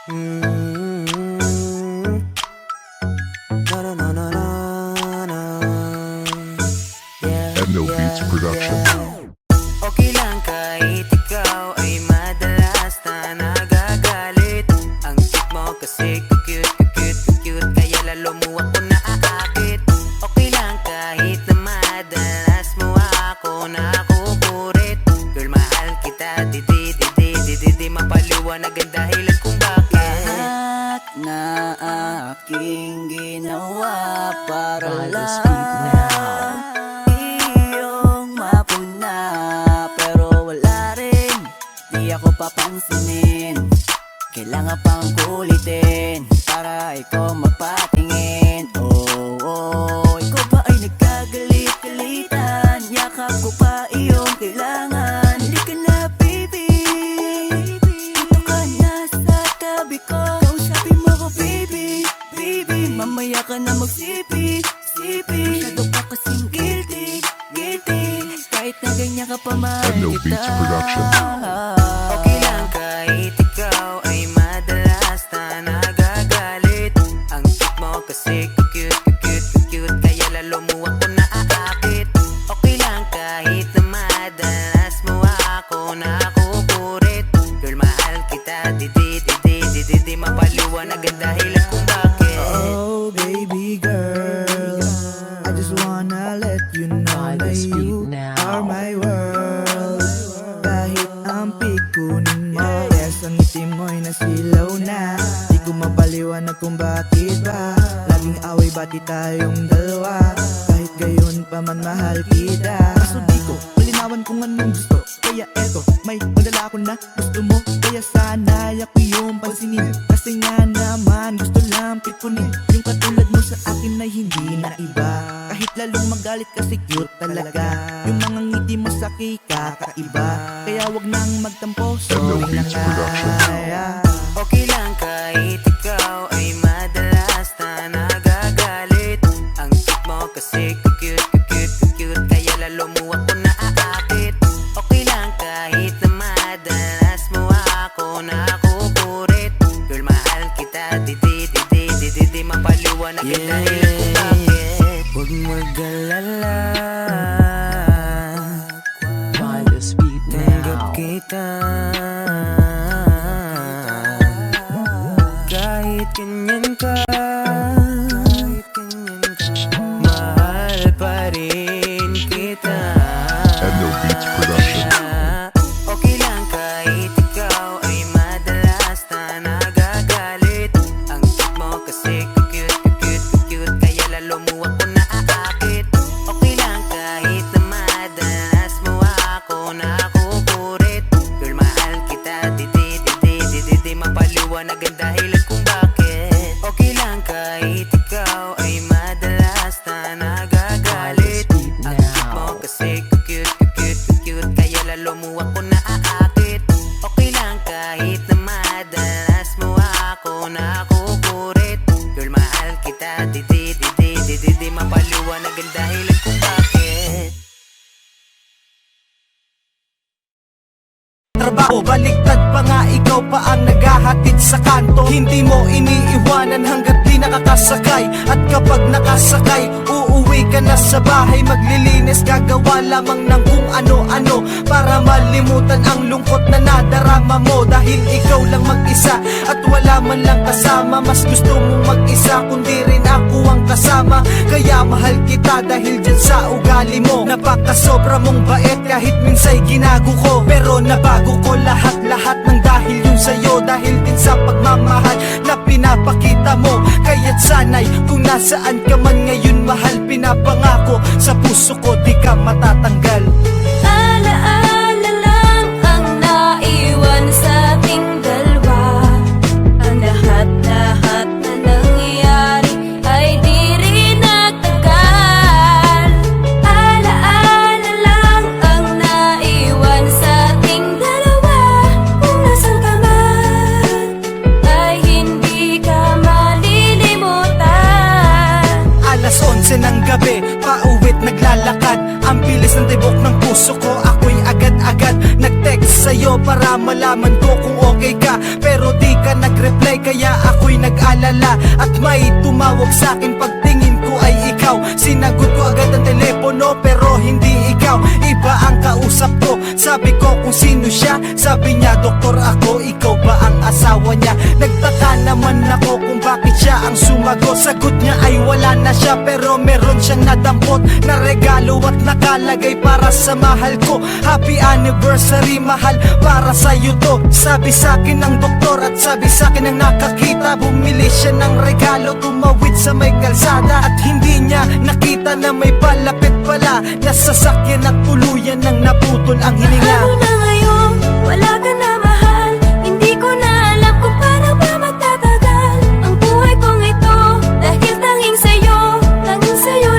Endo Beats Production. Okay lang kahit ikaw ay madalas na nagagalit. Ang cute mo kasi cute, kaya lalo mo ako naaakit. Okay lang kahit na madalas mo ako nakukurit. Girl, mahal kita, di mapaliwanag ang dahilan kung bakit. Lahat na aking ginawa para lang iyong mapuna, pero wala rin, di ako papansinin. Kailangan pang kulitin para ikaw magpatingin. Oh, ikaw ba ay nagkagalit-galitan? Yakap ko pa iyong kailangan. Hindi ka na baby, dito ka na sa tabi ko. Kausapin mo ko baby, mamaya ka na magsipi. Masyado pa kasing guilty. Kahit na ganyan ka pa mahal Endo kita. Beats Production. Okay lang kahit ikaw ay madalas na nagagalit. Ang cute mo kasi cute, kaya lalo mo ako naaakit. Okay lang kahit na madalas mo ako nakukurit. Girl, mahal kita, di mapaliwanag ang dahilan kung bakit. Oh baby girl, I just wanna let you know that you are my world. Kahit ang pikunin mo, yes, ang ngiti mo'y nasilaw na. Di ko mapaliwanag kung bakit ba laging away bati tayong dalawa. Kahit gayon pa man mahal kita. Kaso di ko malinawan kung anong gusto, kaya eto, may madala ko na gusto mo. Kaya sana ako yung pansinin, kasi nga naman gusto lang pikunin. Yung katulad mo sa akin ay hindi na iba. Kahit lalong magalit kasi cute talaga. Yung mga ngiti mo sa kakaiba. Kaya wag nang magtampo, Endo sorry na Beats Production. kaya. Okay lang kahit ikaw ay madalas na nagagalit. Ang cute mo kasi cute, kaya lalo mo ako naaakit. Okay lang kahit na madalas mo ako nakukurit. Girl, mahal kita, di mapaliwanag ang dahilan kung bakit. Huwag mag-alala, tanggap kita. Kahit ganyan ka, mahal pa rin kita. Endo Beats Production. Okay lang kahit ikaw ay madalas na nagagalit. Ang cute mo kasi cute, kaya lalo mo ako naaakit. Okay lang kahit na madalas mo ako nakukurit. Girl, mahal kita, di mapaliwanag ang dahilan kung bakit. Okay lang kahit ikaw ay madalas na nagagalit. Ang cute mo kasi cute, kaya lalo mo ako naaakit. Okay lang kahit na madalas mo ako nakukurit. Girl, mahal kita, di mapaliwanag ang dahilan kung bakit. Trabaho, baliktad pa nga, ikaw pa ang naghahatid sa kanto. Hindi mo iniiwanan hanggat di nakakasakay. At kapag nakasakay, uuwi ka na sa bahay. Maglilinis, gagawa lamang ng kung ano-ano para malimutan ang lungkot na nadarama mo. Dahil ikaw lang mag-isa at wala man lang kasama. Mas gusto mo mag-isa kundi rin ako ang kasama. Kaya mahal kita dahil dyan sa ugali mo. Napakasobra mong bait kahit minsay ginago ko. Pero nabago ko lahat ng dahil yung sa'yo. Dahil din sa pagmamahal na pinapakita mo. Kaya't sanay kung nasaan ka man ngayon mahal, pinapangako sa puso ko di ka matatanggal. Alaala lang ang naiwan sa ating dalawa. Ang lahat na nangyari ay di rin nagtagal. Alaala lang ang naiwan sa ating dalawa. Kung nasan ka man ay hindi ka malilimutan. Alas 11 ng gabi, pauwit naglalakad. Ang bilis ng tibok ng puso ko, ako'y agad-agad nag-text sa'yo para malaman ko kung okay ka. Pero pero di ka nag-reply, kaya ako'y nag-alala. At may tumawag sa'kin pagtingin ko ay ikaw. Sinagot ko agad ang telepono pero hindi ikaw. Iba ang kausap ko, sabi ko kung sino siya. Sabi niya doktor ako, ikaw ba ang asawa niya? Nagtaka naman ako kung bakit siya ang sumagot. Sagot niya ay wala na siya pero meron siyang nadampot na regalo at nakalagay para sa mahal ko. Happy anniversary mahal, para sa'yo to. Sabi sa'kin ng doktor at sabi sa'kin ng nakakita. Bumili siya ng regalo, tumawid sa may kalsada. At hindi niya nakita na may palapit pala na sasakyan at tuluyan nang naputol ang hininga. Ano na ngayon? Wala ka na mahal. Hindi ko na alam kung paano ba magtatagal ang buhay kong ito. Dahil tanging sa'yo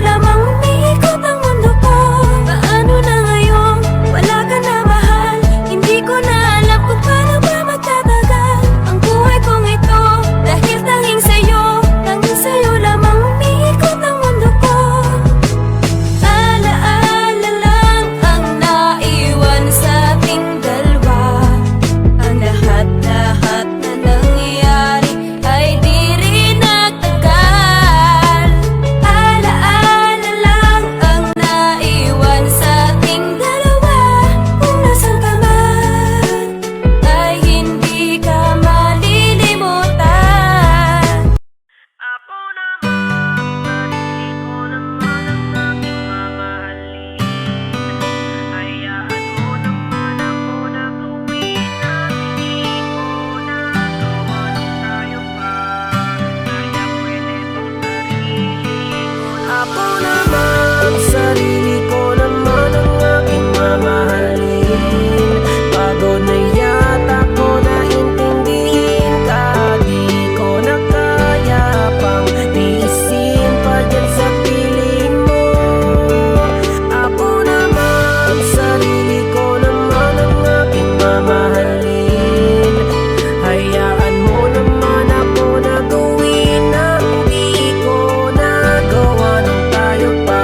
lamang umiikot ang mundo ko. Paano na ngayon? Wala ka na mahal. Hindi ko na alam kung paano ba magtatagal ang buhay kong ito. Dahil tanging sa'yo lamang umiikot ang mundo ko. Alaala lang ang naiwan sa ating dalawa. Ang lahat-lahat na nangyayari ay di rin nagtagal. Alaala lang ang naiwan sa ating dalawa. Kung nasan ka man ay hindi ka malilimutan. Ako naman, sarili ko naman ang aking mamahalin. Pagod na yata ko na intindihin ka. Di ko na kaya pang tiisin pa dyan sa piling mo. Ako naman, sarili ko naman ang aking mamahalin. Hayaan mo naman ako na gawin ang di ko nagawa nung tayo pa.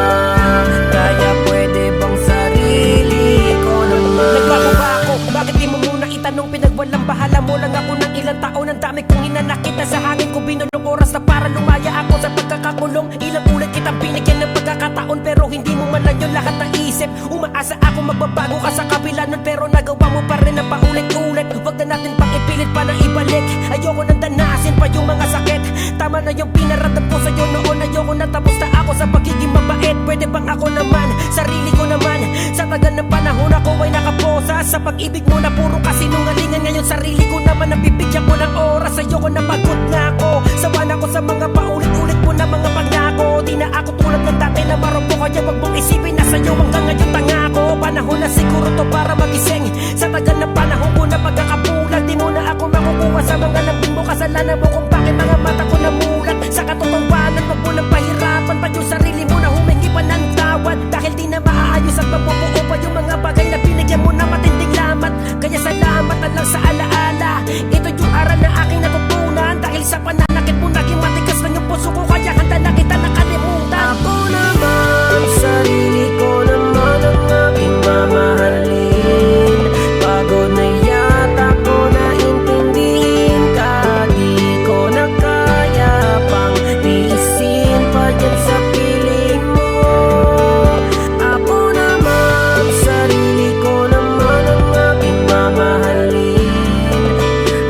Kaya pwede bang sarili ko naman? Nagbago ba ako? Bakit di mo muna itanong? Pinagwalang bahala mo lang ako ng ilang taon. Ang dami kong hinanakit na sa hangin ko. Binulong oras na para lumaya ako sa pagkakakulong. Ilang ulit kitang binigyan ng pagkakataon pero hindi mo man lang yun lahat ng isip. Umaasa ako magbabago ka sa kabila nun pero nagawa mo pa rin ang paulit-ulit. Huwag na natin pang ipilit pa na ibalik. Ayoko nang danasin pa yung mga sakit. Tama na yung pinaramdam ko sa'yo noon. Ayoko na tapos na ako sa pagiging mabait. Pwede bang ako naman, sarili ko naman. Sa tagal ng panahon ako ay nakaposa sa pag-ibig mo na puro kasinungalingan. Ngayon sarili ko naman ang bibigyan ko ng oras. Ayoko na pagod na ako. Sawa na ako sa mga paulit-ulit mo na mga pangako. Di na ako tulad ng dati na marupok. Kaya wag mong isipin na sa'yo hanggang ngayon tanga ko. Panahon na siguro to para magising. Sa tagal ng panahon ko na pagkakapulan. Di mo na ako makukuha sa mga lambing mo. Kasalanan mo kung bakit mga mata ko namulat. Sa katotohanan wag mo nang pahirapan pa yung sarili mo na humingi pa ng tawad. Dahil di na maaayos at mabubuo pa yung mga bagay na binigyan mo na matinding lamat. Kaya salamat na lang sa alaala. Ito yung aral na aking natutunan. Dahil sa pananakit mo naging matigas lang yung puso ko. Kaya handa na kita nakalimutan. Ako naman, sarili ko naman ang aking mamahalin. Pagod na yata ko na intindihin ka. Di ko na kaya pang tiisin pa dyan sa piling mo. Ako naman, sarili ko naman ang aking mamahalin.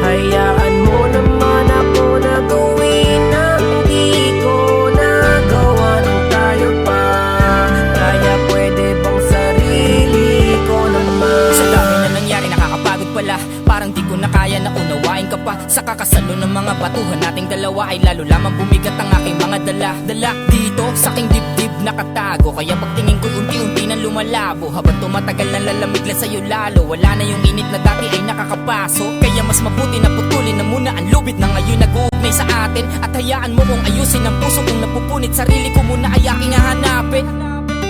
Hayaan mo naman ako na gawin ang di ko nagawa nung tayo pa. Kaya pwede bang sarili ko naman? Sa dami na nangyari nakakapagod pala. Parang di ko na kaya na unawain ka pa. Sa kakasalo ng mga batuhan nating dalawa ay lalo lamang bumigat ang aking mga dala dito sa aking dibdib nakatago. Kaya pagtingin ko unti-unti na lumalabo. Habang tumatagal na lalamig lang sa'yo lalo. Wala na yung init na dati ay nakakapaso. Kaya mas mabuti na putulin na muna ang lubid na ngayon nag-uugnay sa atin. At hayaan mo kong ayusin ang puso kong napupunit. Sarili ko muna ay aking hahanapin.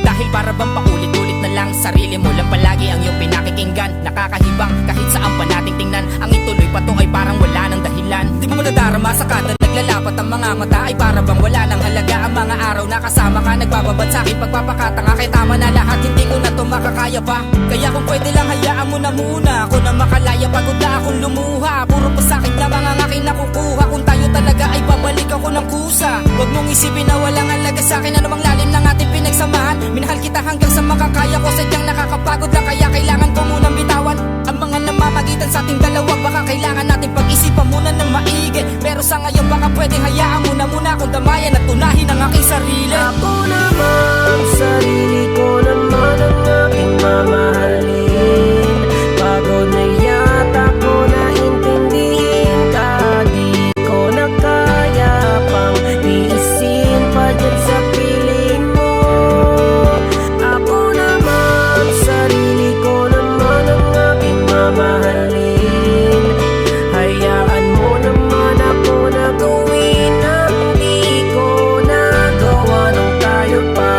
Dahil para bang paulit-ulit na lang. Sarili mo lang palagi ang iyong pinakikinggan. Nakakahibang kahit saan pa nating tingnan. Ang ituloy pa to ay parang wala nang dahilan. Di mo nadarama sa kada naglalapat ang mga mata. Ay para bang wala nang halaga ang mga araw na nakasama ka, nagbababad sa'kin pagpapakatanga. Kaya tama na lahat, hindi ko na to makakaya pa. Kaya kung pwede lang hayaan mo na muna ako na makalaya, pagod na akong lumuha. Puro pasakit na mga aking nakukuha. Kung tayo talaga ay babalik ako ng kusa. Huwag mong isipin na walang halaga sa'kin, ano bang lalim ng ating pinagsamahan. Minahal kita hanggang sa makakaya ko, sadyang nakakapagod lang. Kaya kailangan ko munang bitawan ang mga namamagitan sa ating dalawa. Baka kailangan natin pag-isipan muna ng maigi. Pero sa ngayon baka pwedeng hayaan mo na muna akong damayan at tunahin ang aking sarili. Ako naman, sarili ko naman ang aking mamahalin. Pagod na yata ko na intindihin ka. Di ko na kaya pang tiisin pa dyan sa piling mo. Ako naman, sarili ko naman ang aking mamahalin. Hayaan mo naman ako na gawin ang di ko nagawa nung tayo pa.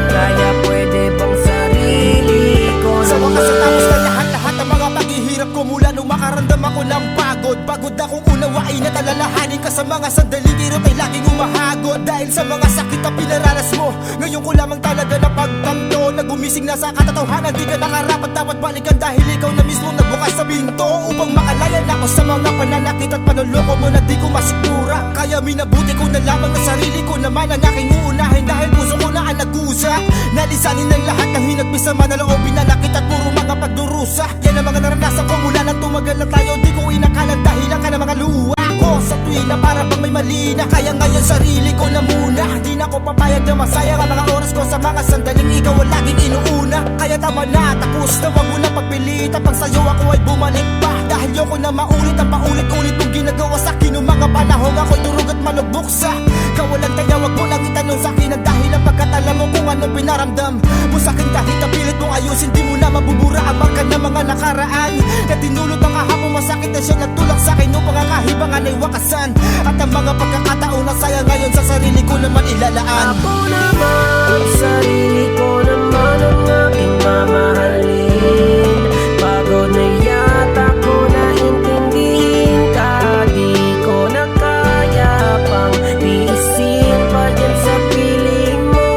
Kaya pwede bang sarili ko Sa naman? wakas natapos na lahat-lahat ang mga paghihirap ko mula nung makaramdam ako ng pagod. Pagod akong unawain at alalahanin ka sa mga sandaling kirot ay laging umahagod. Dahil sa mga sakit na pinaranas mo, ngayon ko lamang talaga napagtanto na gumising na sa katotohanan. Di ka nakarapat dapat balikan dahil ikaw na mismo nagbukas sa pinto upang makalaya na ako sa mga pananakit at panuloko mo na di ko masikura. Kaya minabuti ko na lamang na sarili ko naman ang aking uunahin. Dahil puso ko na ang nag-usa, nalisanin ng lahat ng hinagpis sa manaloobin na nakit at puro mga pagdurusa. Yan ang mga naranasan ko mula nang tumagal na tayo. Di ko inakalang dahilan ka ng mga luha ko sa tuwing na para bang may mali na. Kaya ngayon sarili ko na muna, di na ko papayag na masayang ang mga oras ko sa mga sandaling ikaw ang laging inuuna. Kaya tama na, tapos na wag mo na pagpilitan pag sa'yo ako ay bumalik pa. Dahil yoko na maulit ang paulit-ulit mong ginagawa sa'kin noong mga panahon ako'y durog at malugbuksa. Kawalan kaya wag mo lang itanong sa'kin ang dahilan pagkat alam mo kung ano pinaramdam mo sa'kin. Kahit napilit mong ayusin, di mo na mabubura ang marka ng mga nakaraan na tinulot ang kahapong masakit na siya nagtulak sa'kin upang ang kahibangan ay wakasan. At ang mga pagkakataon na sayang ngayon sa sarili ko naman ilalaan. Ako naman, sarili ko naman ang aking mamahalin. Pagod na yata ko na intindihin ka. Di ko na kaya pang tiisin pa dyan sa piling mo.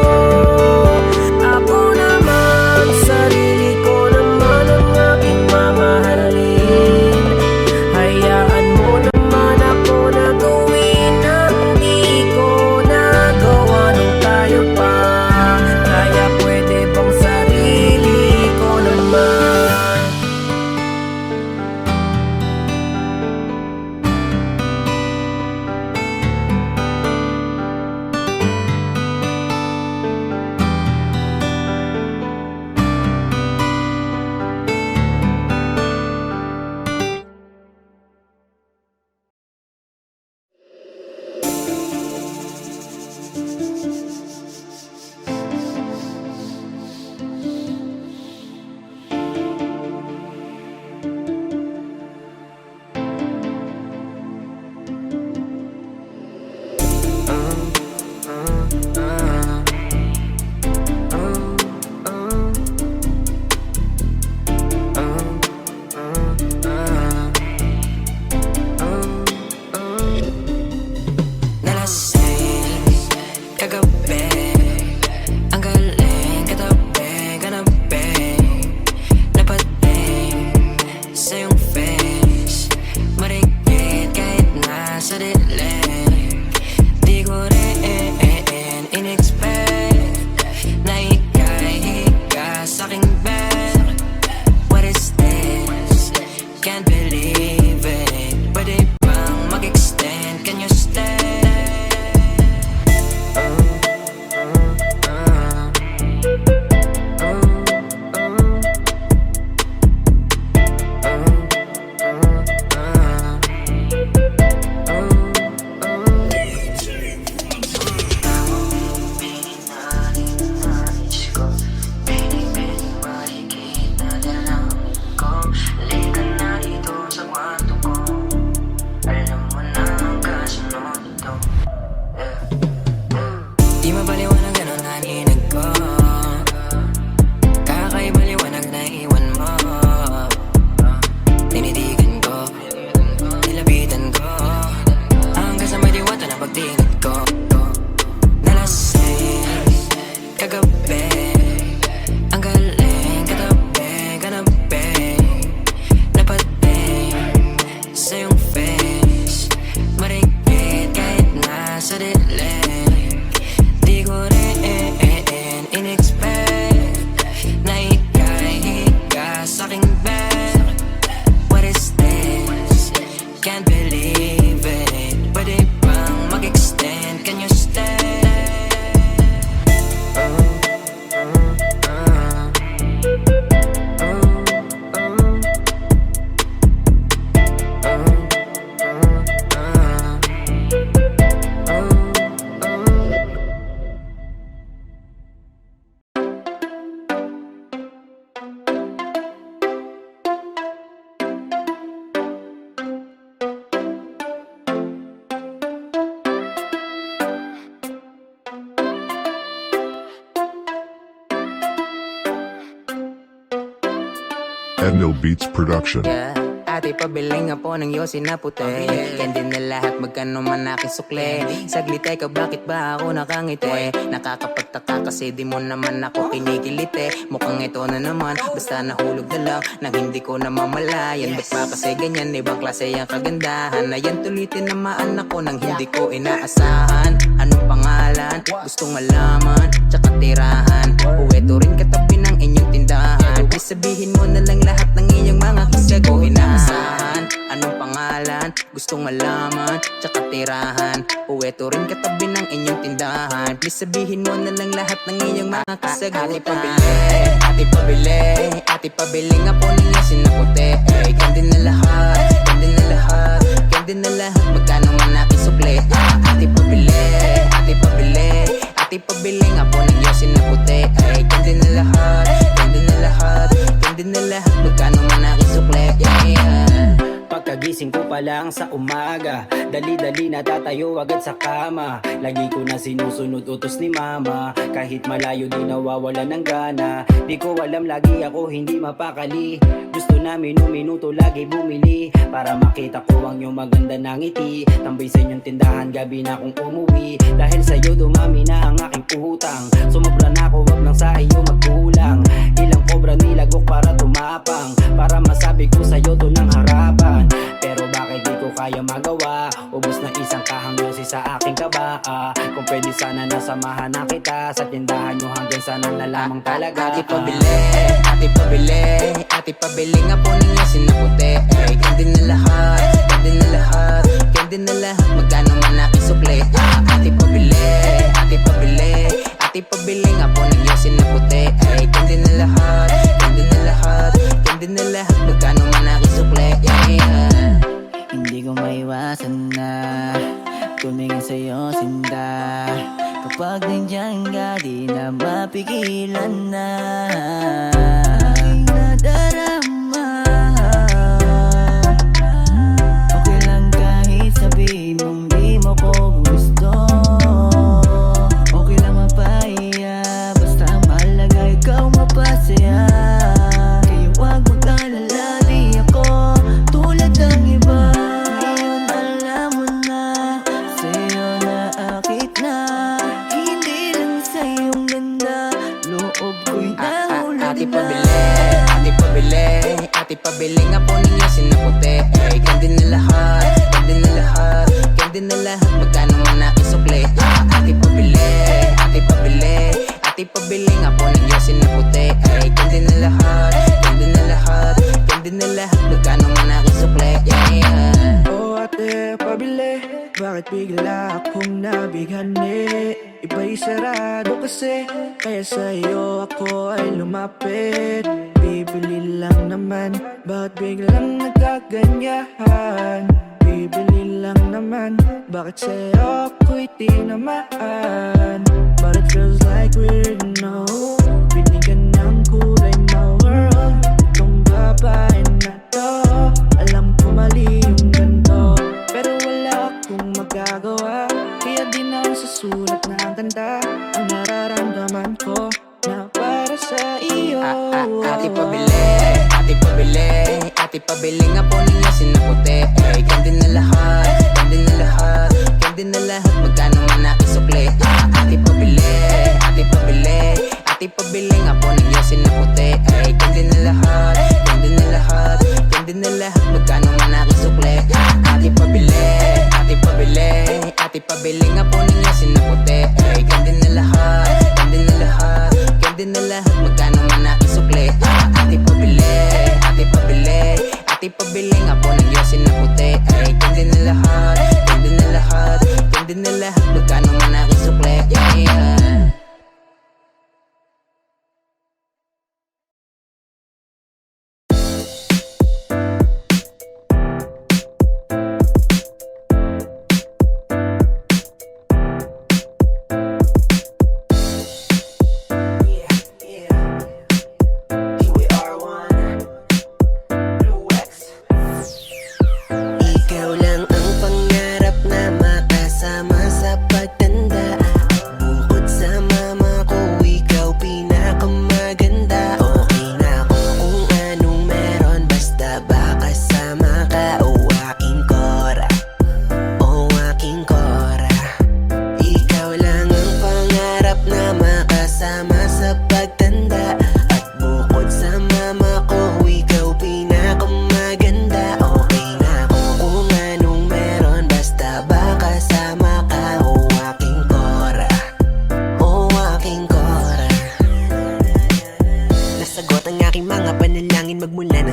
Ako naman, sarili ko naman ang aking mamahalin. Hayaan mo naman ako na gawin ang di ko nagawa nung tayo pa. Kaya pwede bang sarili ko naman? pagtingin ko. Nalasing Edno Beats Production. Yeah. Ate pabili nga po ng yosi na puti. Candy na lahat magkano man aking sukle. Saglit ka bakit ba ako nakangiti? Nakakapagtaka kasi di mo naman ako kinikiliti. Mukhang ito na naman basta nahulog na lang nang hindi ko namamalayan. Ba't ba kasi ganyan ibang klase ang kagandahan? Ayan tuloy tinamaan ako nang hindi ko inaasahan. Anong pangalan? Gustong malaman tsaka tirahan. Uweto rin katabi ng inyong tindahan. Please sabihin mo na lang lahat ng iyong mga kasi ko inaasahan. Anong pangalan? Gustong malaman tsaka tirahan. Uweto rin katabi ng inyong tindahan. Please sabihin mo na lang lahat ng iyong mga kasagutan. Ate pabili, ate pabili nga po ninyo sinaputi. Candy na lahat, candy na lahat, candy na lahat magkano man aking sukle. Ate pabili, ate pabili, ate pabili nga po ninyo sinaputi. Candy na lahat, candy na lahat, candy na lahat magkano man aking sukle. Pagkagising ko pa lang sa umaga, dali-dali natatayo agad sa kama. Lagi ko na sinusunod utos ni mama, kahit malayo di nawawala ng gana. Di ko alam lagi ako hindi mapakali, gusto na minuto lagi bumili, para makita ko ang iyong maganda na ngiti. Tambay sa inyong tindahan gabi na akong umuwi, dahil sa'yo dumami na ang aking utang. Sumobra na ako wag lang sa iyo magkulang, ilang kobra nilagok para tumapang, para masabi ko sa'yo to ng harapan. Pero bakit di ko kaya magawa? Ubus na isang kahang yosi sa aking kaba. Kung pwede sana nasamahan na kita sa tindahan nyo hanggang sana na lamang talaga. Ate pabili, ate pabili, ate pabili nga po ninyo sinaputi. Candy na lahat, candy na lahat, candy na lahat magkano man aking sukle. Ate pabili, ate pabili, ate pabili nga po ninyo sinaputi. Candy na lahat, candy na lahat, candy na lahat magkano man aking sukle. Hindi ko maiwasan na tumingin sa'yo sinda. Kapag nandiyan ka di na mapigilan na aking nadarama. Okay lang kahit sabihin mong di mo ko gusto. Okay lang mapahiya, basta ang mahalaga ikaw mapasaya. Kaya huwag mag-alala, di ako tulad ng iba. Ngayon alam mo na, sa'yo naakit na. Hindi lang sa iyong ganda, loob ko'y nahulog Ate na. pabili, ate pabili, ate pabili nga po ninyo sinaputi. Candy na lahat, candy na lahat, candy na lahat magkano man aking sukle. Ate pabili, ate pabili, ate pabili nga po ninyo sinaputi. Candy na lahat, candy na lahat, candy na lahat magkano man aking sukle. Oh ate pabili, bakit bigla akong nabighani? Iba'y sarado kasi, kaya sa'yo ako ay lumapit. Bibili lang naman, bakit biglang nagkaganyahan? Bibili lang naman, bakit sa'yo ako'y tinamaan? But it feels like we're no, binigyan ng kulay na world. Itong babae na to, alam ko mali yung ganito, pero wala akong magagawa. Kaya di na susulat na ang ganda ang nararamdaman ko na para sa iyo. Ate pabili, ate pabili, ate pabili nga po ninyo sinaputi. Candy na lahat, candy na lahat, candy na lahat magkano man aking sukle. Ate pabili, ate pabili, ate pabili nga po ninyo sinaputi. Candy na lahat, candy na lahat, candy na lahat magkano man aking sukle. Ate pabili, ate pabili, ate pabili nga po ninyo sinaputi. Candy na lahat, candy na lahat, candy na lahat magkano man aking sukle. Ate pabili, ate pabili, ate pabili nga po ninyo sinaputi. Candy na lahat, candy na lahat, candy na lahat magkano man aking sukle.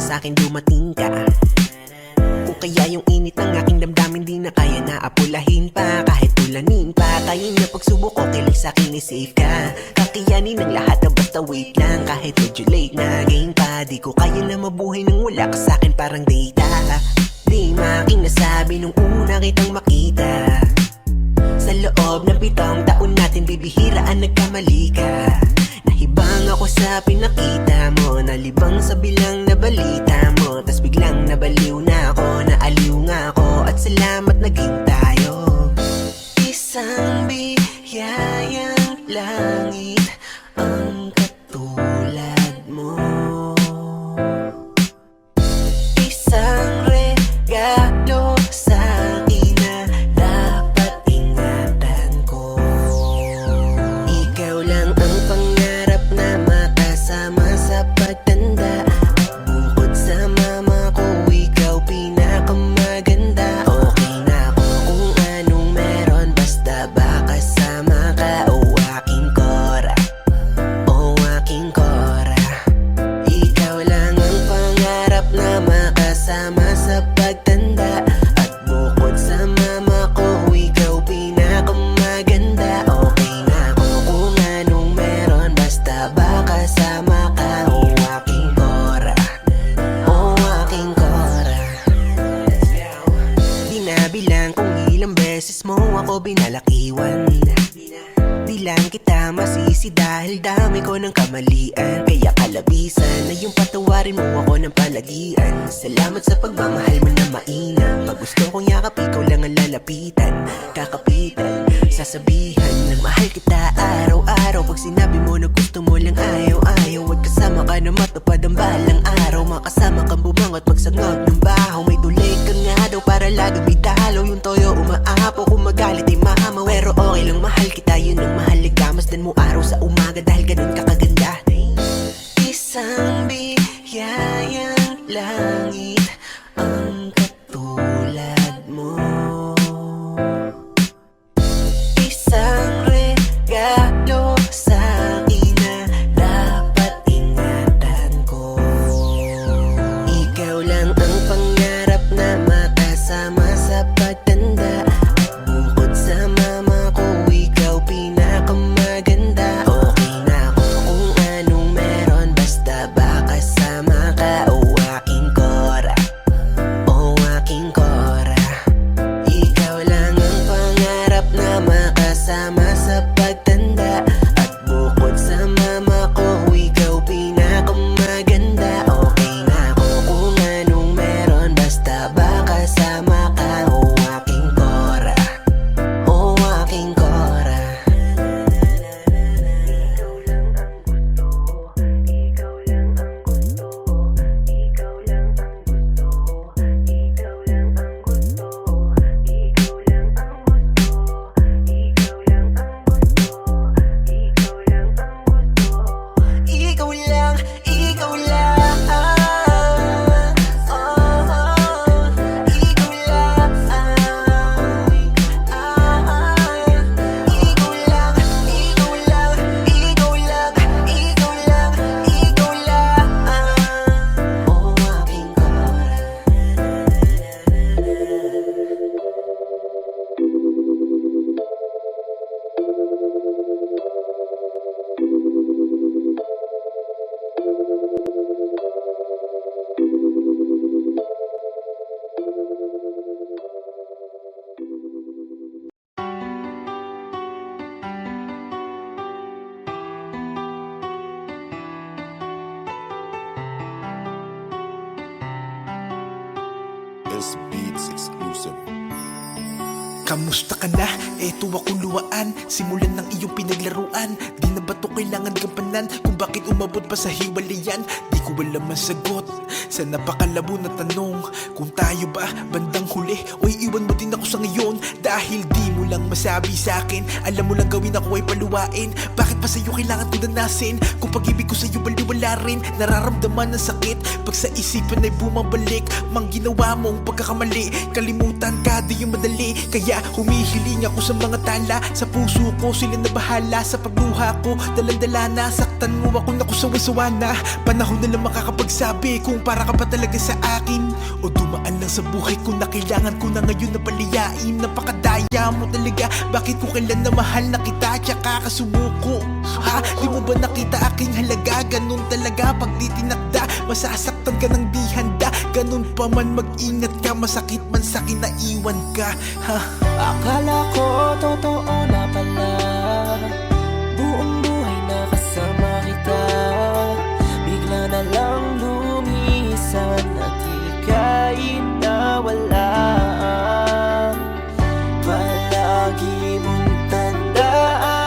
sa'kin dumating ka. Kung kaya yung init ng aking damdamin di na kaya na apulahin pa. Kahit ulanin pa, kaya na pagsubok okay lang sa'kin i-safe ka. Kakayanin ang lahat na basta wait lang. Kahit medyo late na game pa, di ko kaya na mabuhay nang wala ka sa'kin parang data. Di making nasabi nung una kitang makita. Sa loob ng 7 taon natin bibihiraan nagkamali ka. Nahibang ako sa pinakita mo, nalibang sa bilang na balita mo. Tas biglang nabaliw na ako, naaliw nga ako. At salamat naging tayo. Isang biyayang langit ang katulad mo. Isang regalo sa'kin na dapat ingatan ko. Ikaw lang ang pangarap na makasama sa pagtanda. Bukod sa mama ko, ikaw pinakamaganda. Okay na ako kung anong meron, basta ba kasama ka. O aking Cora, o aking Cora. Ikaw lang ang pangarap na makasama sa pagtanda. At bukod sa mama ko, ikaw pinakamaganda. Okay na ako kung anong meron, basta ba kasama ka. O aking Cora, o aking Cora. Di nabilang kung ilang beses mo ako binalakiwan. Di lang kita masisi dahil dami ko ng kamalian. Kaya kalabisan na yung patawarin mo ako ng palagian. Salamat sa pagmamahal mo na mainam. Pag gusto kong yakap, ikaw lang ang lalapitan. Kakapitan, sasabihan ng mahal kita araw-araw. Pag sinabi mo na gusto mo lang ayaw-ayaw. Huwag kasama ka na matupad ang balang araw. Makasama kang bumangot magsangot ng bahaw. May dulay ka nga daw para lagi may dalaw. Yung toyo umaapo, kung magalit ay mahamaw. Pero okay lang mahal kita, yun ang mahalaga. Masdan mo araw sa umaga dahil ganun ka kaganda. Isang biyayang langit ang katulad mo. Isang regalo sa'kin na dapat ingatan ko. Ikaw lang ang pangarap na makasama sa pagtanda. At bukod sa mama ko, ikaw pinakamaganda. Okay na ako kung anong meron, basta ba kasama ka. O aking Cora, o aking Cora. Ikaw lang ang pangarap na makasama sa pagtanda. At bukod sa mama ko, ikaw pinakamaganda. Okay na ako kung anong meron, basta ba kasama ka. O aking Cora, o aking Cora. Ikaw lang ang gusto, ikaw lang ang gusto, ikaw lang ang gusto, ikaw lang ang gusto, ikaw lang ang gusto, ikaw lang ang gusto, ikaw lang, ikaw lang. Ikaw lang, ikaw lang, ikaw lang, ikaw lang, ikaw lang, ikaw lang. O aking Cora. This Beats exclusive. Kamusta ka na? Eto akong luwaan. Simulan ng iyong pinaglaruan. Di na ba to kailangan gampanan? Kung bakit umabot pa sa hiwalayan? Di ko alam ang sagot sa napakalabo na tanong. Kung tayo ba bandang huli o iiwan mo din ako sa ngayon? Dahil di mo lang masabi sa akin. Alam mo lang gawin ako ay paluwain. Bakit pa sa'yo kailangan ko danasin? Kung pag-ibig ko sa'yo baliwala rin. Nararamdaman ng sakit pag sa isipan ay bumabalik. Mang ginawa mong pagkakamali. Kalimutan ka di yung madali. Kaya humihiling ako sa mga tala. Sa puso ko sila na bahala. Sa pagluha ko dalandala na sa nasasaktan mo ako, naku sawa-sawa na. Panahon na lang makakapagsabi kung para ka pa talaga sa akin, o dumaan lang sa buhay ko na kailangan ko na ngayon na paliyain. Napakadaya mo talaga, bakit ko kailan na mahal na kita tsaka kasumuko? Ha? Di mo ba nakita aking halaga? Ganun talaga pag di tinakda, masasaktan ka ng di handa. Ganun pa man, mag-ingat ka, masakit man sa'kin na iwan ka. Ha? Akala ko totoo na pala, buong buhay na kasama kita. Bigla na lang lumisan at ika'y nawala. Palagi mong tandaan,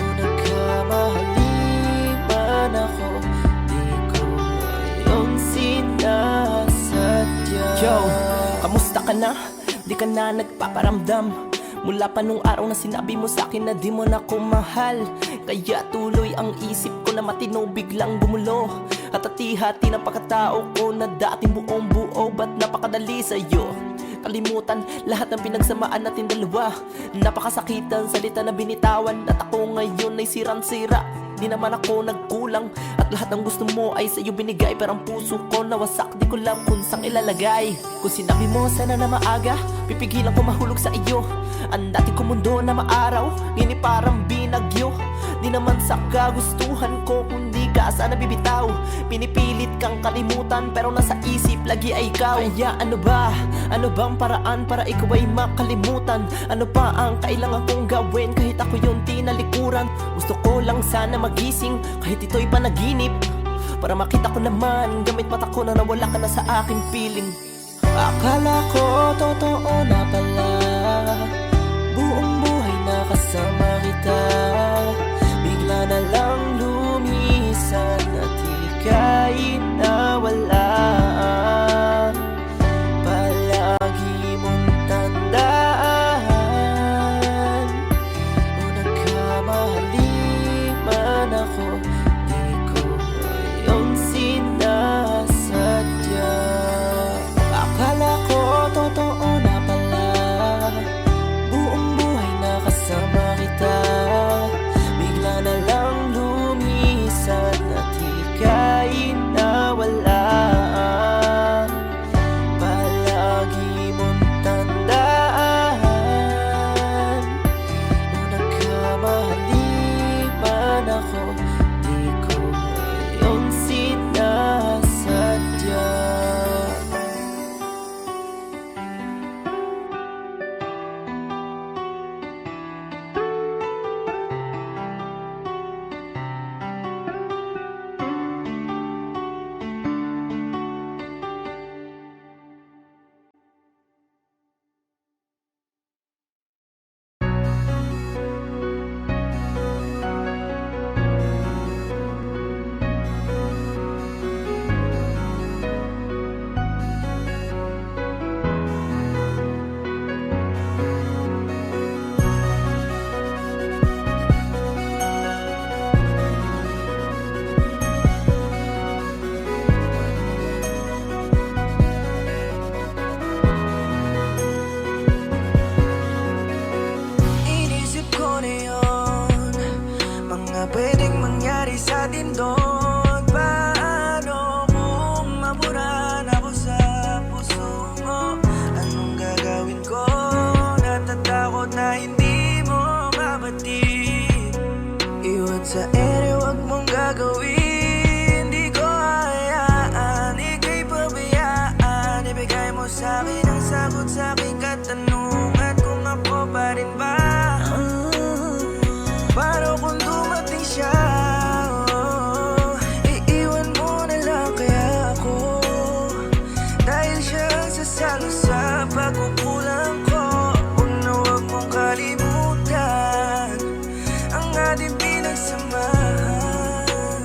kung nagkamali man ako, di ko yung sinasadya. Yo, kamusta ka na? Di ka na nagpaparamdam mula pa nung araw na sinabi mo sa'kin na di mo na ko mahal. Kaya tuloy ang isip ko na matino biglang gumulo, at hati-hati ng pagkatao ko na dating buong buo. Ba't napakadali sa'yo kalimutan lahat ng pinagsamaan natin dalawa? Napakasakitan salita na binitawan, at ako ngayon ay sirang-sira. Di naman ako nagkulang, at lahat ng gusto mo ay sa'yo binigay. Pero ang puso ko nawasak, di ko lang kung saan ilalagay. Kung sinabi mo sana na maaga, pipigilan ko mahulog sa iyo. Ang dati ko mundo na maaraw, nini parang binagyo. Di naman sa kagustuhan ko, kundi ka sana bibitaw. Pinipilit kang kalimutan, pero nasa isip lagi ay ikaw. Kaya ano ba? Ano bang paraan para ikaw ay makalimutan? Ano pa ang kailangan kong gawin kahit ako yung tinalikuran? Gusto ko lang sana magising kahit ito'y panaginip, para makita ko naman gamit mata ko na nawala ka na sa aking piling. Akala ko totoo na pala, buong buhay na kasama kita. Bigla na lang lumisan at ika'y nawala. Palagi mong tandaan, kung nagkamali man ako, di ko yung sinasadya. Akala ko totoo na pala, buong buhay na kasama kita. Bigla na lang lumisan at ika'y nawala. Palagi mong tandaan, kung nagkamali man ako, di ko yung sinasadya. Inisip ko na yun, mga pwedeng mangyari sa atin doon. Paano kung maburan ako sa puso mo? Anong gagawin ko? Natatakot na hindi mo mabatid. Iwan sa ere, wag mong gagawin. Di ko hayaan, ika'y pabayaan. Ibigay mo sa'kin ang sagot sa aking katanungan, kung ako pa rin ba? Paano kung dumating siya? Iiwan mo na lang kaya ako, dahil siya ang sasalo sa pagkukulang ko. Huwag na huwag mong kalimutan ang ating pinagsamahan.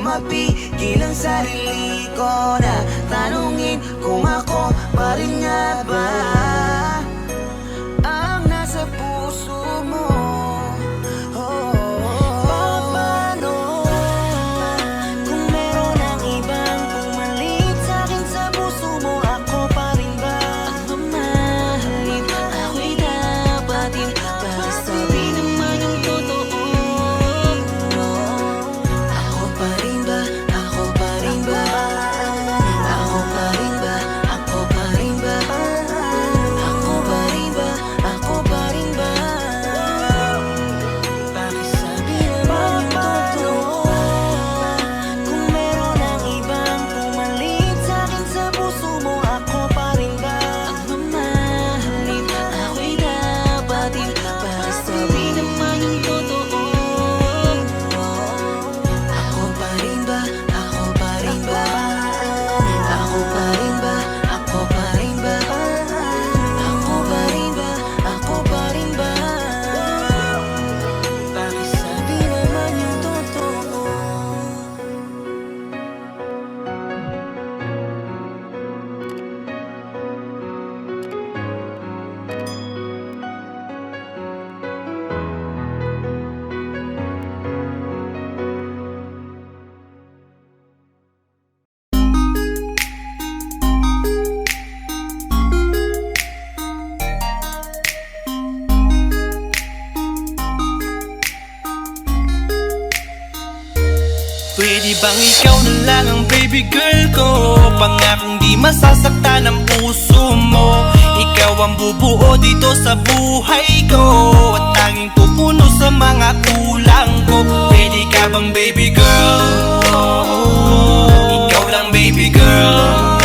mapigil ang sarili ko na tanungin kung ako pa rin nga ba ang nasa puso mo. Paano kung meron ang ibang pumalit sa'kin sa puso mo? Ako pa rin ba ang mamahalin? Ako'y dapatin para sabihin naman yung totoo. Ako pa rin ba? Ako pa rin ba? Ako pa rin ba? Ako pa rin ba? Ako pa rin ba? Ako pa rin ba? Pakisabi naman yung totoo. Kung meron ang ibang pumalit sa'kin sa puso mo, ako pa rin ba ang mamahalin? Ako'y dapatin para sabi naman yung totoo. Ako pa rin ba? Ako pa rin ba? Ako pa rin ba? Ako pa rin ba? Ako pa rin ba? Ako pa rin ba? Pakisabi naman yung totoo. Pwede bang ikaw na lang ang baby girl ko? Pangakong di masasaktan ang puso mo. Ikaw ang bubuo dito sa buhay ko at tanging pupuno sa mga kulang ko. Pwede ka bang baby girl? Ikaw lang baby girl.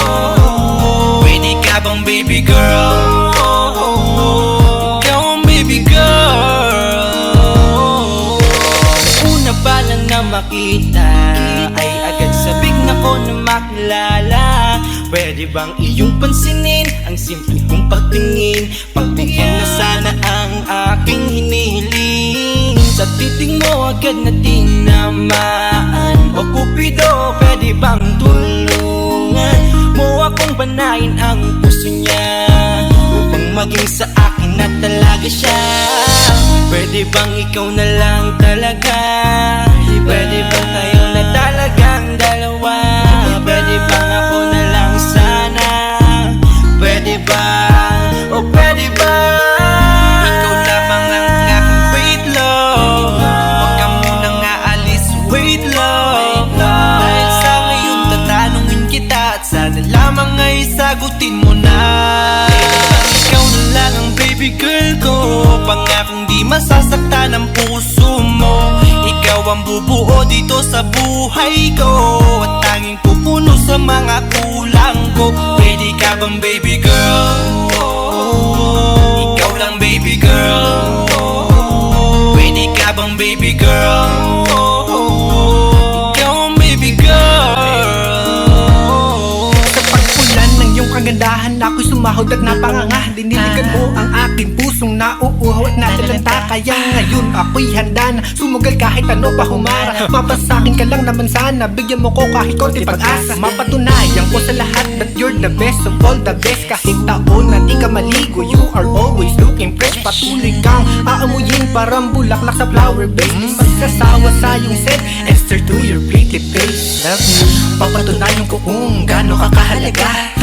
Pwede ka bang baby girl? Ikaw ang baby girl. Una pa lang na makita ay agad sabik na ko na makilala. Pwede bang iyong pansinin ang simple kong pagtingin? Pagbigyan na sana ang aking hinihiling. Sa titing mo agad na tinamaan. O Cupido, pwede bang tulungan mo akong banayin ang puso niya upang maging sa akin na talaga siya? Pwede bang ikaw na lang talaga? Pwede bang tayo na talagang dalawa? Pwede bang ako na lang sana? Pwede ba? O pwede ba? Ikaw lamang ang aking wait love. Huwag ka munang aalis, wait love. Dahil sa ngayon tatanungin kita at sana lamang ay sagutin mo na. Ikaw na lang ang baby girl ko. Pangakong di masasaktan ang puso mo. Ikaw ang bubuo dito sa buhay ko at tanging pupuno sa mga kulang ko. Pwede ka bang baby girl? Ikaw lang baby girl. Pwede ka bang baby girl? Ikaw ang baby girl. Sa pagpulan ng iyong kagandahan ako'y sumahod at napanganga. Diniligan mo ang aking pusong nauuhaw at natalanta. Kaya ngayon ako'y handa na sumugal kahit ano pa humara. Mapasakin ka lang naman sana, bigyan mo ko kahit konti pag-asa. Mapatunayan ko sa lahat that you're the best of all the best. Kahit taon na di ka maligo, you are always looking fresh. Patuloy kang aamuyin parang bulaklak sa flower base. Di magsasawa sa iyong scent, Esther to your pretty face. Love me, papatunayan ko kung gaano ka kahalaga.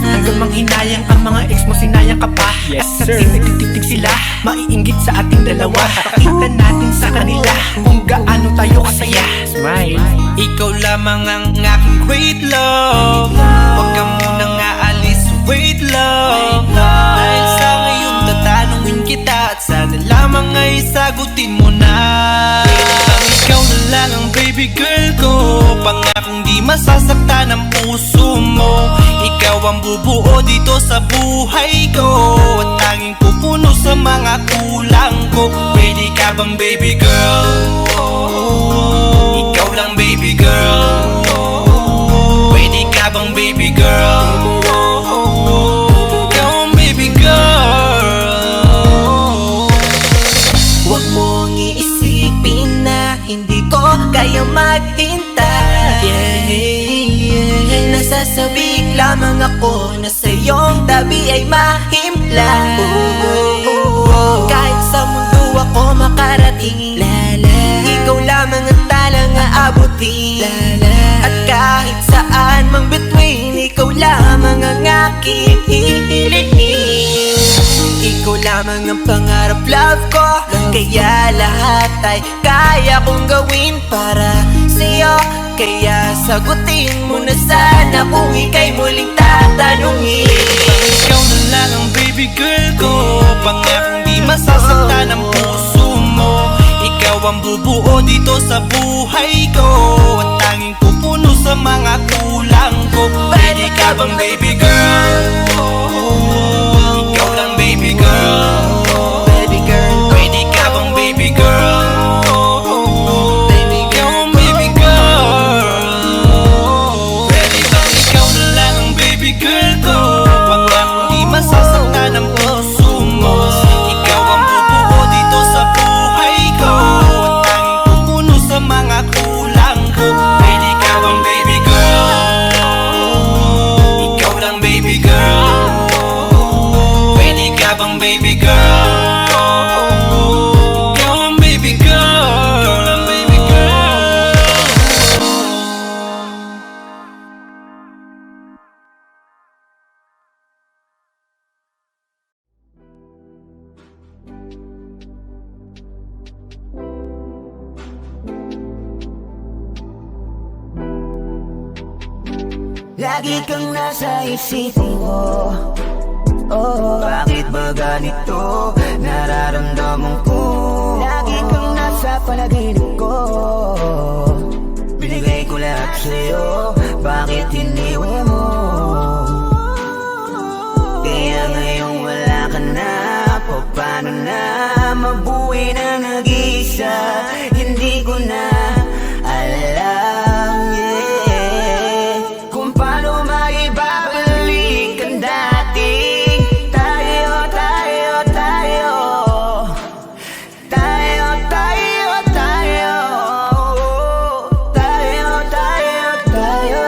Hanggang manghinayang ang mga ex mo, sinayang ka pa. At sa tinagtitig sila, maiinggit sa ating dalawa. Pakita natin sa kanila kung gaano tayo kasaya. Smile. Ikaw lamang ang aking great love. Huwag ka munang aalis, wait love. Dahil sa ngayon tatanungin kita at sana lamang ay sagutin mo na. Ikaw na lang ang baby girl ko. Pangakong di masasaktan ang puso mo. Ikaw ang bubuo dito sa buhay ko at tanging pupuno sa mga kulang ko. Pwede ka bang baby girl? Ikaw lang baby girl. Pwede ka bang baby girl? Ikaw ang baby girl. Huwag mong iisipin na hindi ko kaya maghintay. sabik lamang ako na sa iyong tabi ay mahimlay. Kahit sa mundo ako makarating, ikaw lamang ang talang aabutin. At kahit saan mang between, ikaw lamang ang aking hihilihin. Ikaw lamang ang pangarap, love ko, kaya lahat ay kaya kong gawin para sa'yo. Kaya sagutin mo na sana kung ika'y muling tatanungin. Ikaw na lang ang baby girl ko, pangakong di masasaktan ang puso mo. Ikaw ang bubuo dito sa buhay ko, at tanging pupuno sa mga kulang ko. Pwede ka bang baby girl? Ikaw lang baby girl. Baby girl. Pwede ka bang baby girl? Baby girl, baby girl. Pwede bang ikaw na lang ang baby girl ko, pangakong di masasaktan ang puso mo. Ikaw ang bubuo dito sa buhay ko, at tanging pupuno sa mga kulang ko. Pwede ka bang baby girl? Ikaw lang baby girl. Pwede ka bang baby girl? Ikaw ang baby girl. Ikaw lang baby girl. Lagi kang nasa isipin ko. Oh, bakit ba ganito nararamdaman ko? Lagi kang nasa panaginip ko. Binigay ko lahat sa'yo, bakit iniwan mo? Kaya ngayong wala ka na, paano na mabuhay na nag-iisa? Hindi ko na alam, yeah, kung paano maibabalik ang dating tayo, tayo, tayo. Tayo, tayo, tayo. Tayo, tayo, tayo.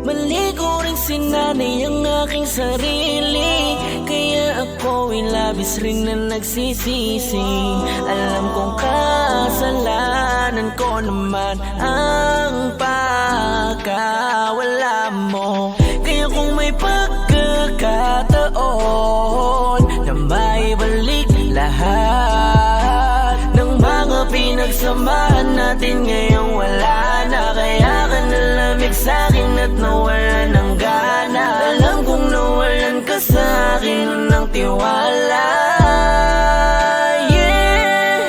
Mali ko rin sinanay ang aking sarili, kaya ako'y labis rin na nagsisisi. Alam kong kasalanan ko naman ang pagkawala mo. Kaya kung may pagkakataon na maibalik lahat ng mga pinagsamahan natin, ngayong wala na. Kaya ka nalamig sa'kin at nawala ng gana. Alam kong nawalan ka sa'kin ng tiwala, yeah.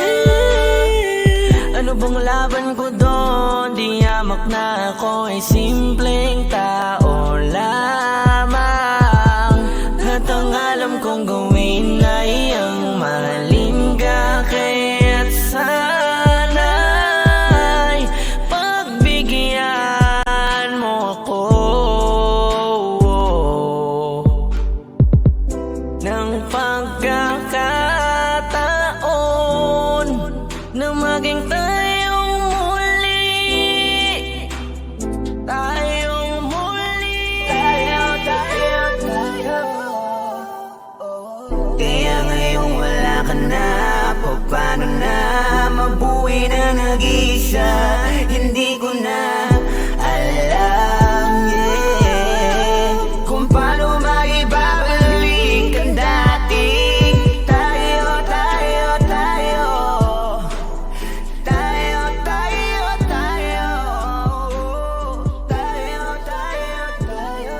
Ano bang laban ko doon? Di yamak na ako ay simpleng tao lamang. At ang alam kong gawin ay ang mahalin ka. Kaya't sana'y pagbigyan mo ako ng pagkakataon na maging tayong muli. Tayong muli. Tayo, tayo, tayo. Kaya ngayong wala ka na, paano na mabuhay na nag-iisa? Hindi ko na alam, yeah, kung paano maibabalik ang dating tayo, tayo, tayo. Tayo, tayo, tayo. Tayo, tayo, tayo.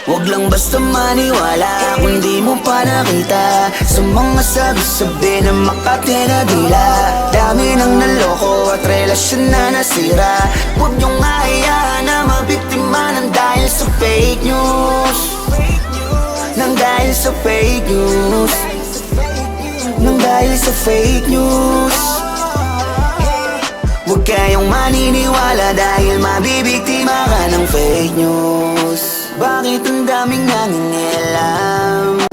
Huwag lang basta maniwala kung di mo pa nakita sa mga sabi-sabi na Makati na dila. Dami nang naloko at relasyon na nasira. Huwag niyong hayaan na mabiktima ng dahil sa fake news. Nang dahil sa fake news. Nang dahil sa fake news. Huwag kayong maniniwala dahil mabibiktima ka ng fake news. Bakit ang daming nangingialam?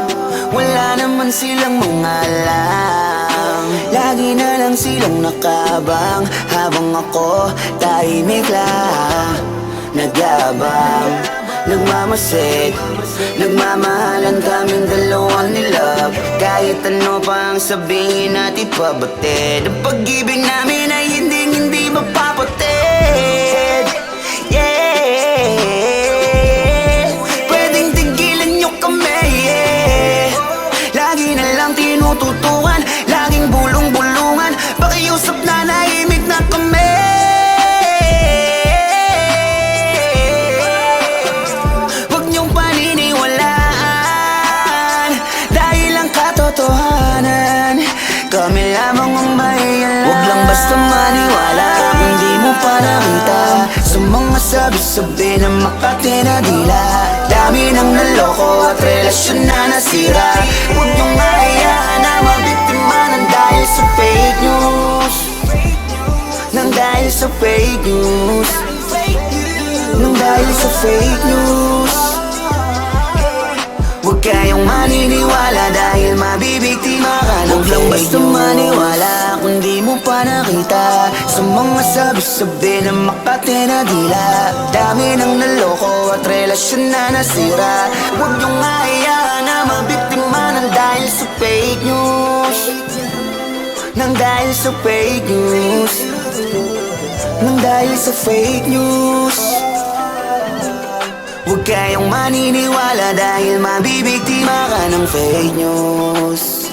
Wala naman silang mga alam. Lagi na lang silang nakabang habang ako tahimik lang nagyabang. Nagmamasid, nagmamahalan kaming dalawa ni love. Kahit ano pa ang sabihin natin pabatid, ang pag-ibig namin ay hindi mapapatid. Yeah, pwedeng tigilan nyo kami, yeah. Lagi na lang tinututukan, laging bulong-bulungan. Pakiusap na nahimik na kami. Kami lamang ang mahiyalam. Huwag lang basta maniwala kung di mo pa nakita sa mga sabi-sabi na Makati na dila. Dami nang naloko at relasyon na nasira. Huwag niyong hayaan na mabiktima ng dahil sa fake news. Nang dahil sa fake news. Nang dahil sa fake news. Huwag kayong maniniwala dahil mabibiktima ka ng fake news. Huwag lang basta maniwala kung di mo pa nakita sa mga sabi-sabi na Makati na dila. Dami nang naloko at relasyon na nasira. Huwag niyong hayaan na mabiktima ng dahil sa fake news. Nang dahil sa fake news. Nang dahil sa fake news. Huwag kayong maniniwala dahil mabibiktima ka ng fake news.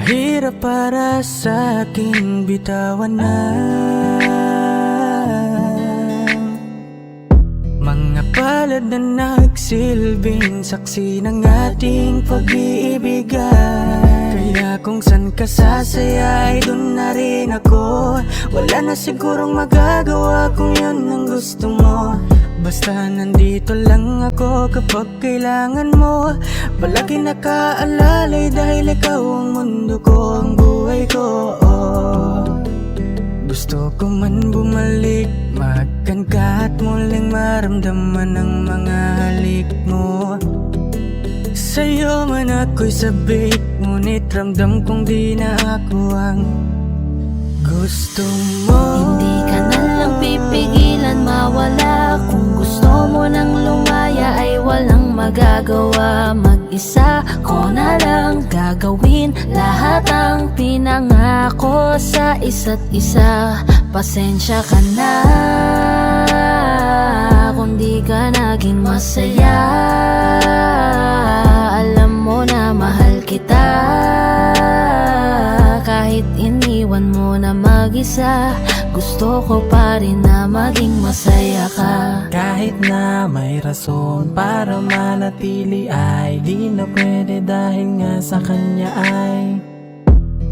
Mahirap para sa aking bitawan na mga palad na nagsilbing saksi ng ating pag-iibigan. Kaya kung san ka sasaya ay dun na rin ako. Wala na sigurong magagawa kung yun ang gusto mo. Basta nandito lang ako kapag kailangan mo. Palagi nakaalalay dahil ikaw ang mundo ko, ang buhay ko. Gusto ko man bumalik, makan ka at muling maramdaman ang mga halik mo. Sa'yo man ako'y sabik, ngunit ramdam kong di na ako ang gusto mo. Hindi ka na lang pipigilan mawala. Kung gusto mo nang lumaya ay walang magagawa. Mag-isa ko na lang gagawin lahat ang pinangako sa isa't isa. Pasensya ka na kung di ka naging masaya. Alam mo na mahal kita. Kahit iniwan mo na mag-isa, gusto ko pa rin na maging masaya ka. Kahit na may rason para manatili ay di na pwede dahil nga sa kanya ay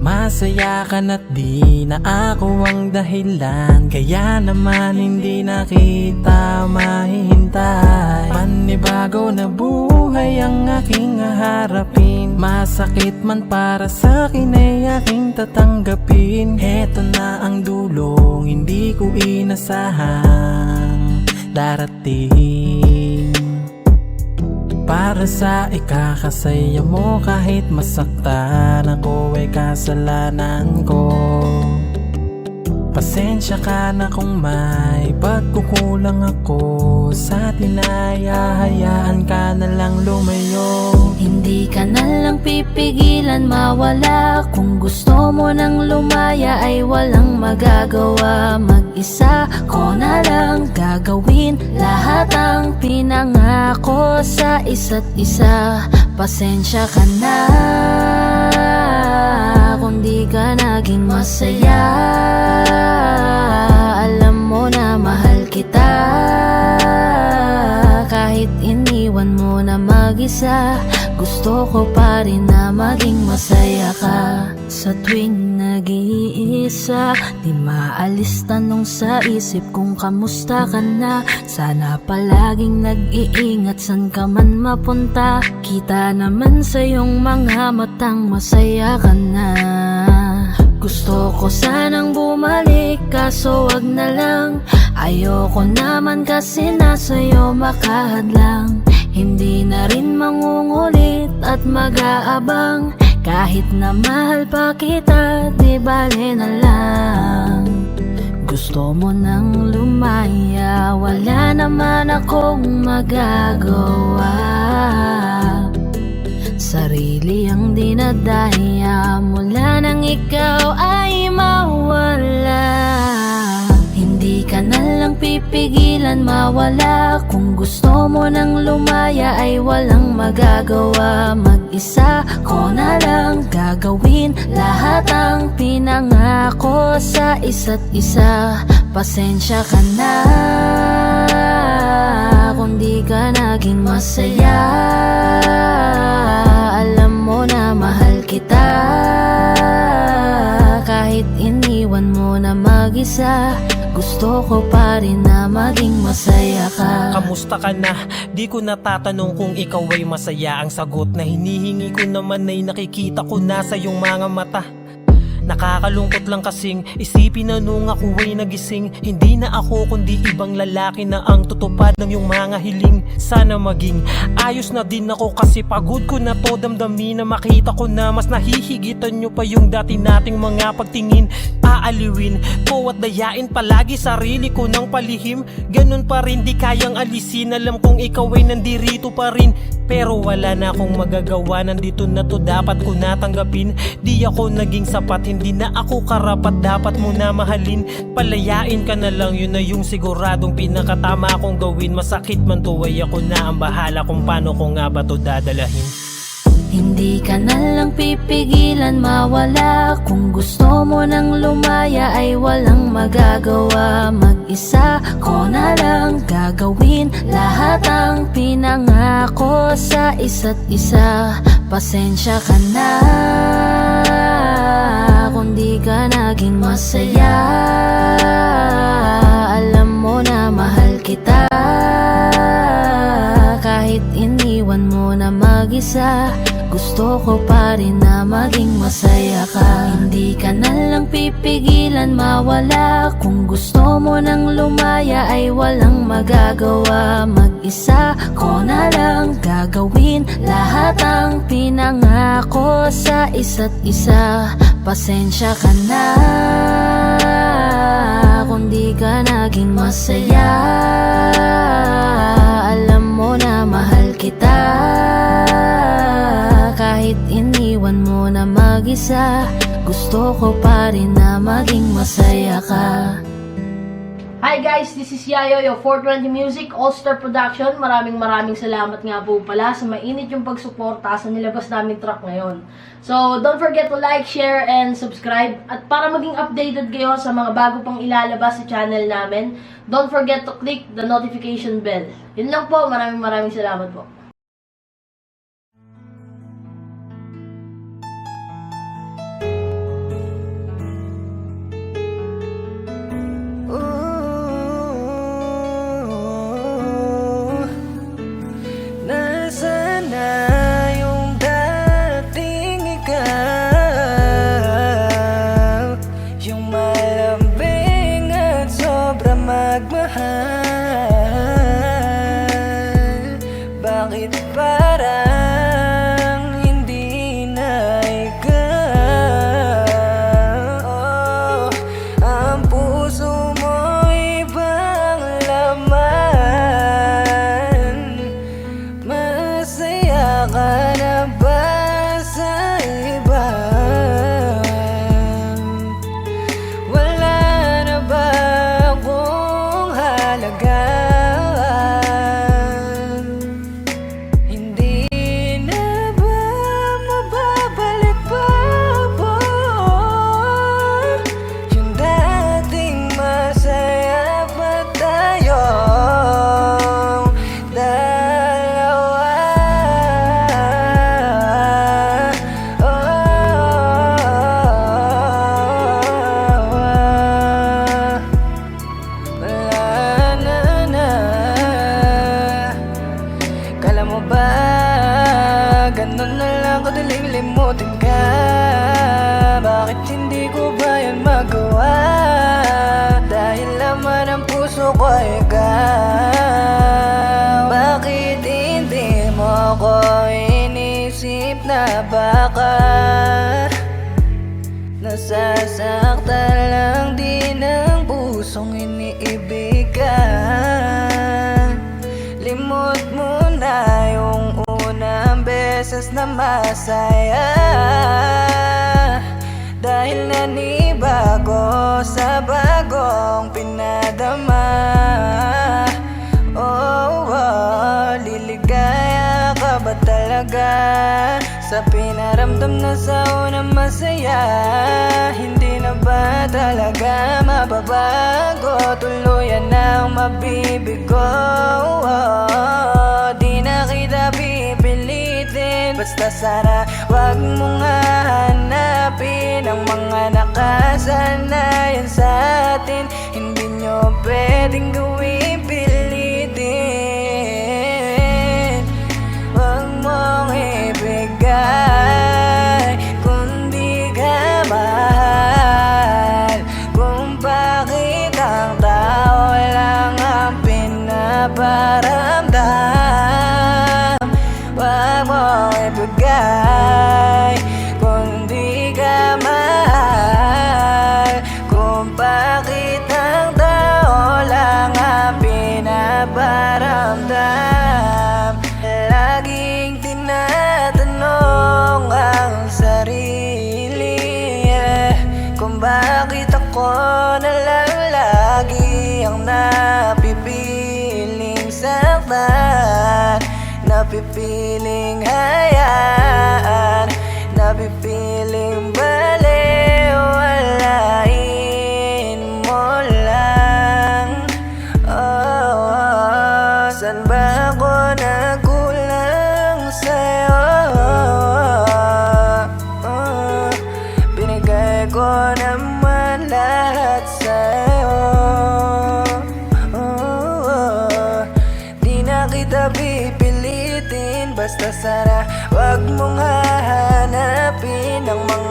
masaya ka na't di na ako ang dahilan. Kaya naman hindi na kita mahihintay. Panibago na buhay ang aking haharapin. Masakit man para sa'kin ay aking tatanggapin. Heto na ang dulong hindi ko inasahang darating. Para sa ikakasaya mo kahit masaktan ako ay kasalanan ko. Pasensya ka na kung may pagkukulang ako sa atin ay hahayaan ka na lang lumayo. Hindi ka na lang pipigilan mawala. Kung gusto mo nang lumaya ay walang magagawa. Mag-isa ko na lang gagawin lahat ang pinangako sa isa't isa. Pasensya ka na kung di ka naging masaya. Alam mo na mahal kita. Kahit iniwan mo na mag-isa, gusto ko pa rin na maging masaya ka. Sa tuwing nag-iisa, di maalis tanong sa isip kung kamusta ka na. Sana palaging nag-iingat san ka man mapunta. Kita naman sa iyong mga matang masaya ka na. Gusto ko sanang bumalik kaso wag na lang. Ayoko naman kasi nasa'yo makahadlang. Hindi na rin mangungulit at mag-aabang. Kahit na mahal pa kita, di bale na lang. Gusto mo nang lumaya, wala naman akong magagawa. Sarili ang dinadaya mula nang ikaw ay mawala. Hindi ka na lang pipigilan mawala. Kung gusto mo nang lumaya ay walang magagawa. Mag-isa ko na lang gagawin lahat ang pinangako sa isa't isa. Pasensya ka na kung di ka naging masaya. Alam mo na mahal kita. Kahit iniwan mo na mag-isa, gusto ko pa rin na maging masaya ka. Kamusta ka na? Di ko natatanong kung ikaw ay masaya. Ang sagot na hinihingi ko naman ay nakikita ko na sa iyong mga mata. Nakakalungkot lang kasing isipin na nung ako ay nagising, hindi na ako kundi ibang lalaki na ang tutupad ng iyong mga hiling. Sana maging ayos na din ako kasi pagod ko na to damdamin na makita ko na mas nahihigitan nyo pa yung dati nating mga pagtingin. Aaliwin ko at dayain palagi sarili ko ng palihim. Ganun pa rin di kayang alisin. Alam kong ikaw ay nandirito pa rin, pero wala na akong magagawa. Nandito na to, dapat ko natanggapin. Di ako naging sapat, hindi na ako karapat, dapat mo na mahalin. Palayain ka na lang, yun na yung siguradong pinakatama kong gawin. Masakit man to ay ako na ang bahala kung paano ko nga ba to dadalahin. Hindi ka na lang pipigilan mawala. Kung gusto mo nang lumaya ay walang magagawa. Mag-isa ko na lang gagawin lahat ang pinangako sa isa't isa. Pasensya ka na kung di ka naging masaya. Alam mo na mahal kita, kahit iniwan mo na mag-isa. Gusto ko pa rin na maging masaya ka. Hindi ka na lang pipigilan mawala. Kung gusto mo nang lumaya ay walang magagawa. Mag-isa ko na lang gagawin lahat ang pinangako sa isa't isa. Pasensya ka na kung di ka naging masaya. Alam mo na mahal kita, kahit iniwan mo na mag-isa. Gusto ko pa rin na maging masaya ka. Hi guys, this is Yayo, your 420 Music, All-Star Production. Maraming salamat nga po pala sa mainit yung pagsuporta sa nilabas namin track ngayon. So, don't forget to like, share, and subscribe. At para maging updated kayo sa mga bago pang ilalabas sa channel namin, don't forget to click the notification bell. Yun lang po, maraming salamat po. Bakit parang hindi na ikaw? Ang puso mo ibang laman. Masaya ka na ba sa iba? Wala na ba akong halaga? Ganun na lang kadaling limutin ka. Bakit hindi ko ba yan magawa? Dahil laman ang puso ko ay ikaw. Bakit hindi mo ko inisip na baka nasasaktan lang din ang pusong iniibigan? Limot mo na yung unang beses na masaya, dahil nanibago sa bagong pinadama. Liligaya ka ba talaga sa pinaramdam na sa unang masaya? Hindi na ba talaga mababago? Tuluyan ang mabibigo. Di na kita pipilitin, basta sana wag mong hahanapin ang mga nakasanayan sa atin. Hindi nyo pwedeng gawin pilitin. Wag mong ibigay kung di ka mahal. Kung bakit ang tao lang ang pinaparamdam, wag mong ibigay kung di ka mahal. Kung bakit ang tao lang ang pinaparamdam. Laging tinatanong ang sarili, kung bakit ako na lang lagi ang napipiling saktan, napipiling hayaan.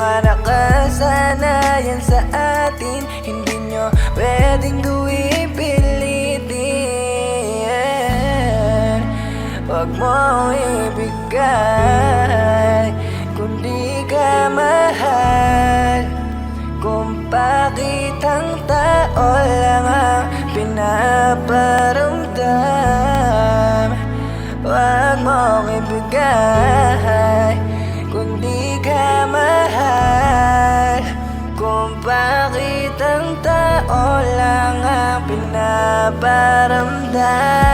mga nakasanayan sa atin, hindi nyo pwedeng gawin pilitin. Huwag mo ibigay kung di ka mahal, kung bakit ang tao lang ang pinaparamdam. Huwag mong ibigay kung di ka mahal, kung bakit ang tao lang ang pinaparamdam.